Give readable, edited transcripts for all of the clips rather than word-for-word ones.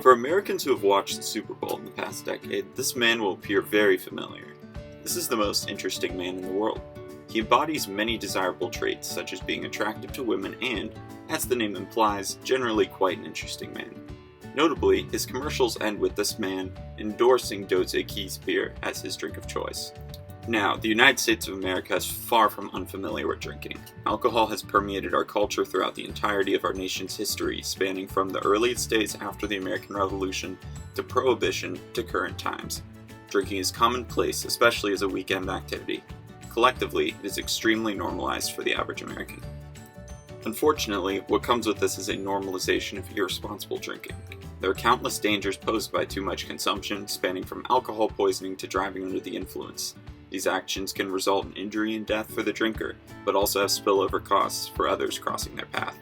For Americans who have watched the Super Bowl in the past decade, this man will appear very familiar. This is the most interesting man in the world. He embodies many desirable traits, such as being attractive to women and, as the name implies, generally quite an interesting man. Notably, his commercials end with this man endorsing Dos Equis beer as his drink of choice. Now, the United States of America is far from unfamiliar with drinking. Alcohol has permeated our culture throughout the entirety of our nation's history, spanning from the earliest days after the American Revolution to Prohibition to current times. Drinking is commonplace, especially as a weekend activity. Collectively, it is extremely normalized for the average American. Unfortunately, what comes with this is a normalization of irresponsible drinking. There are countless dangers posed by too much consumption, spanning from alcohol poisoning to driving under the influence. These actions can result in injury and death for the drinker, but also have spillover costs for others crossing their path.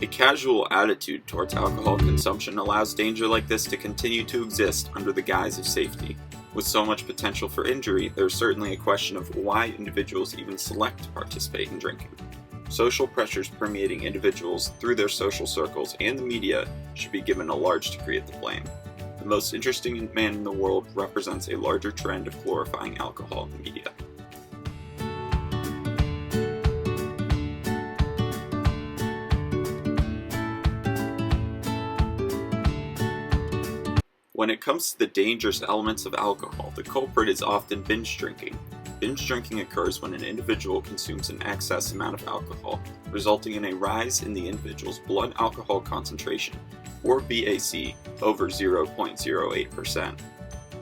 A casual attitude towards alcohol consumption allows danger like this to continue to exist under the guise of safety. With so much potential for injury, there is certainly a question of why individuals even select to participate in drinking. Social pressures permeating individuals through their social circles and the media should be given a large degree of the blame. The most interesting man in the world represents a larger trend of glorifying alcohol in the media. When it comes to the dangerous elements of alcohol, the culprit is often binge drinking. Binge drinking occurs when an individual consumes an excess amount of alcohol, resulting in a rise in the individual's blood alcohol concentration, or BAC, over 0.08%.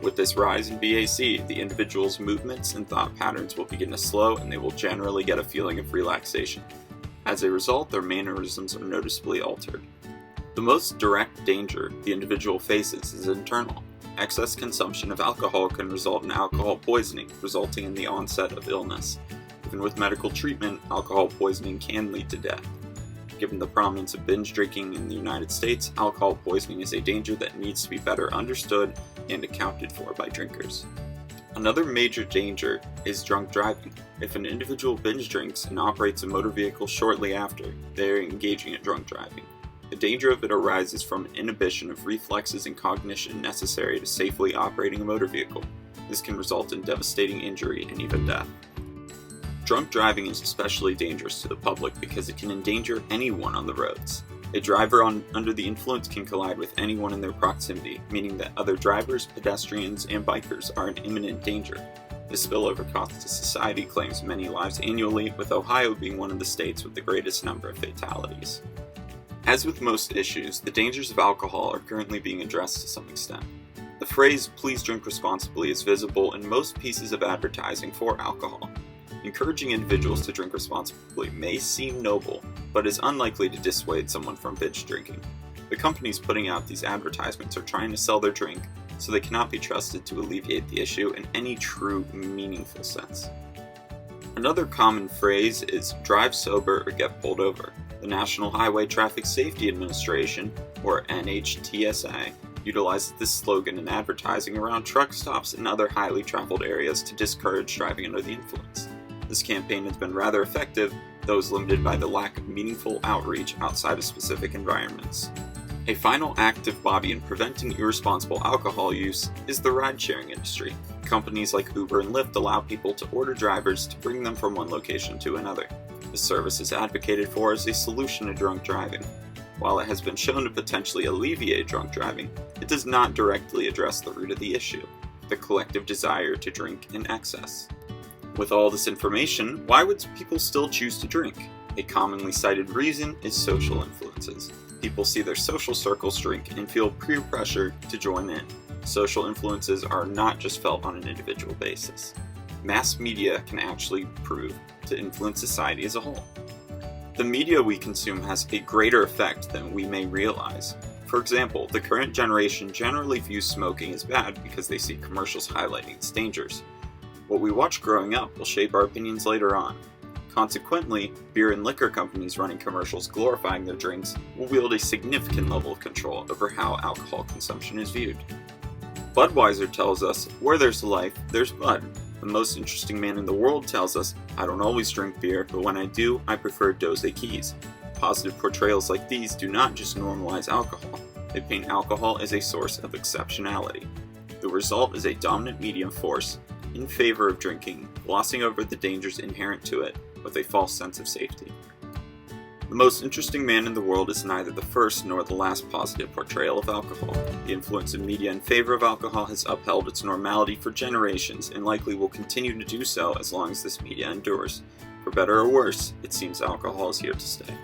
With this rise in BAC, the individual's movements and thought patterns will begin to slow and they will generally get a feeling of relaxation. As a result, their mannerisms are noticeably altered. The most direct danger the individual faces is internal. Excess consumption of alcohol can result in alcohol poisoning, resulting in the onset of illness. Even with medical treatment, alcohol poisoning can lead to death. Given the prominence of binge drinking in the United States, alcohol poisoning is a danger that needs to be better understood and accounted for by drinkers. Another major danger is drunk driving. If an individual binge drinks and operates a motor vehicle shortly after, they are engaging in drunk driving. The danger of it arises from an inhibition of reflexes and cognition necessary to safely operating a motor vehicle. This can result in devastating injury and even death. Drunk driving is especially dangerous to the public because it can endanger anyone on the roads. A driver under the influence can collide with anyone in their proximity, meaning that other drivers, pedestrians, and bikers are in imminent danger. This spillover cost to society claims many lives annually, with Ohio being one of the states with the greatest number of fatalities. As with most issues, the dangers of alcohol are currently being addressed to some extent. The phrase, "please drink responsibly," is visible in most pieces of advertising for alcohol. Encouraging individuals to drink responsibly may seem noble, but is unlikely to dissuade someone from binge drinking. The companies putting out these advertisements are trying to sell their drink, so they cannot be trusted to alleviate the issue in any true, meaningful sense. Another common phrase is "drive sober or get pulled over." The National Highway Traffic Safety Administration, or NHTSA, utilizes this slogan in advertising around truck stops and other highly traveled areas to discourage driving under the influence. This campaign has been rather effective, though is limited by the lack of meaningful outreach outside of specific environments. A final active lobby in preventing irresponsible alcohol use is the ride-sharing industry. Companies like Uber and Lyft allow people to order drivers to bring them from one location to another. This service is advocated for as a solution to drunk driving. While it has been shown to potentially alleviate drunk driving, it does not directly address the root of the issue, the collective desire to drink in excess. With all this information, why would people still choose to drink? A commonly cited reason is social influences. People see their social circles drink and feel peer pressure to join in. Social influences are not just felt on an individual basis. Mass media can actually prove to influence society as a whole. The media we consume has a greater effect than we may realize. For example, the current generation generally views smoking as bad because they see commercials highlighting its dangers. What we watch growing up will shape our opinions later on. Consequently, beer and liquor companies running commercials glorifying their drinks will wield a significant level of control over how alcohol consumption is viewed. Budweiser tells us, "Where there's life, there's Bud." The most interesting man in the world tells us, "I don't always drink beer, but when I do, I prefer Dos Equis." Positive portrayals like these do not just normalize alcohol. They paint alcohol as a source of exceptionality. The result is a dominant medium force in favor of drinking, glossing over the dangers inherent to it with a false sense of safety. The most interesting man in the world is neither the first nor the last positive portrayal of alcohol. The influence of media in favor of alcohol has upheld its normality for generations and likely will continue to do so as long as this media endures. For better or worse, it seems alcohol is here to stay.